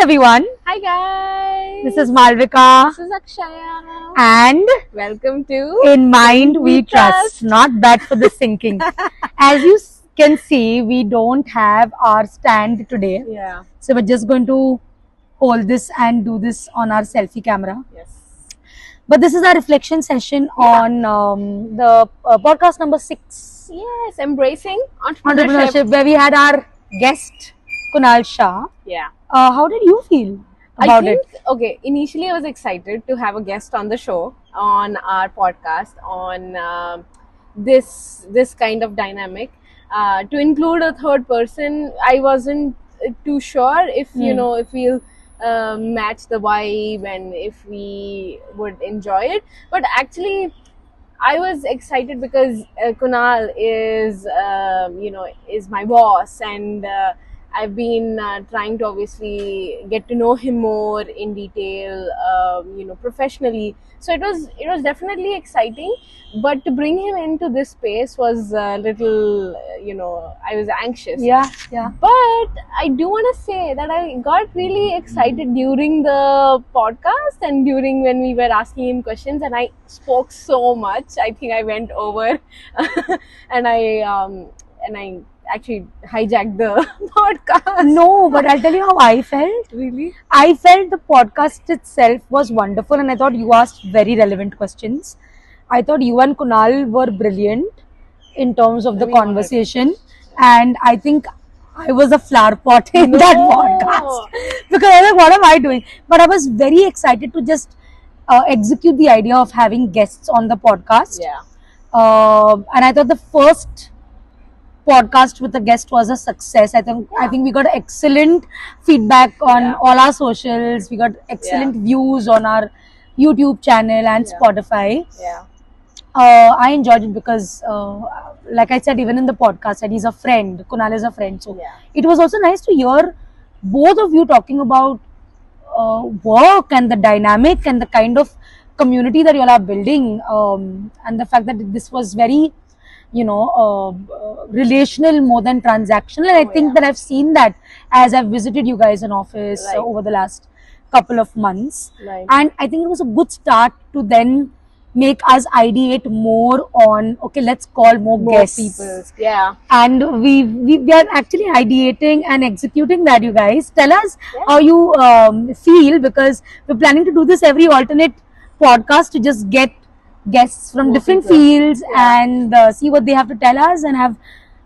everyone. Hi guys. This is Malvika. This is Akshaya. And Welcome to in mind we trust. Not bad for the sinking. As you can see, we don't have our stand today. Yeah. So we're just going to hold this and do this on our selfie camera. Yes. But this is our reflection session on the podcast number 6. Yes. Embracing entrepreneurship. Entrepreneurship, where we had our guest Kunal Shah. Yeah. How did you feel about it? Okay, initially I was excited to have a guest on the show, on our podcast, on this kind of dynamic. To include a third person, I wasn't too sure if if we'll match the vibe and if we would enjoy it. But actually, I was excited because Kunal is my boss, and I've been trying to obviously get to know him more in detail, professionally. So it was definitely exciting, but to bring him into this space was a little, I was anxious. Yeah. But I do want to say that I got really excited during the podcast and during when we were asking him questions, and I spoke so much. I think I went over, and I actually hijacked the podcast. No, but I'll tell you how I felt. Really? I felt the podcast itself was wonderful, and I thought you asked very relevant questions. I thought you and Kunal were brilliant in terms of the Very conversation, and I think I was a flower pot in that podcast because I was like, what am I doing? But I was very excited to just execute the idea of having guests on the podcast. Yeah. And I thought the first podcast with a guest was a success. I think we got excellent feedback on all our socials. We got excellent views on our YouTube channel and Spotify. Yeah. I enjoyed it because, like I said, even in the podcast, that he's a friend. Kunal is a friend, so it was also nice to hear both of you talking about work and the dynamic and the kind of community that you all are building, and the fact that this was very relational more than transactional. And I think that I've seen that as I've visited you guys in office over the last couple of months. Right. And I think it was a good start to then make us ideate more on, okay, let's call more guests. People. Yeah. And we are actually ideating and executing that, you guys. Tell us how you feel, because we're planning to do this every alternate podcast to just get guests from different fields and see what they have to tell us and have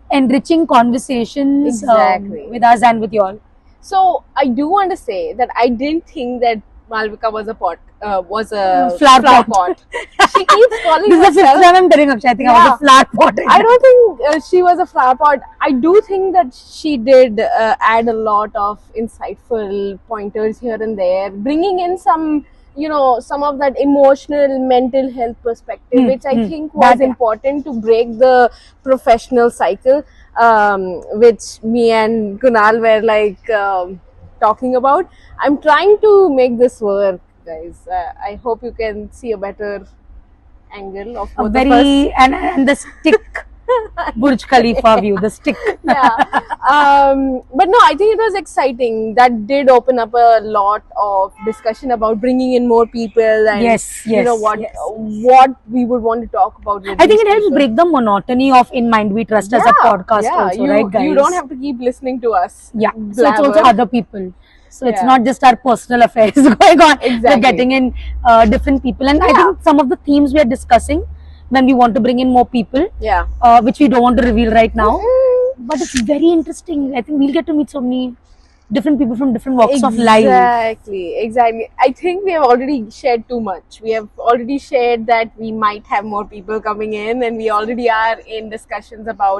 enriching conversations with us and with you all. So I do want to say that I didn't think that Malvika was a flower pot. She keeps calling this herself. Is the fifth time I'm telling Akshay, I think I was a flower pot. I don't think she was a flower pot. I do think that she did add a lot of insightful pointers here and there, bringing in some of that emotional mental health perspective, which I think was important to break the professional cycle, which me and Kunal were like talking about. I'm trying to make this work, guys. I hope you can see a better angle of both of us. And the stick Burj Khalifa view, the stick. But no, I think it was exciting. That did open up a lot of discussion about bringing in more people and what we would want to talk about. I think it helps break the monotony of In Mind We Trust as a podcast also, right, guys? You don't have to keep listening to us. Yeah, so it's also other people. So it's not just our personal affairs going on. Exactly. We're getting in different people, and I think some of the themes we are discussing when we want to bring in more people, which we don't want to reveal right now, but it's very interesting. I think we'll get to meet so many different people from different walks of life. Exactly. I think we have already shared too much. We have already shared that we might have more people coming in, and we already are in discussions about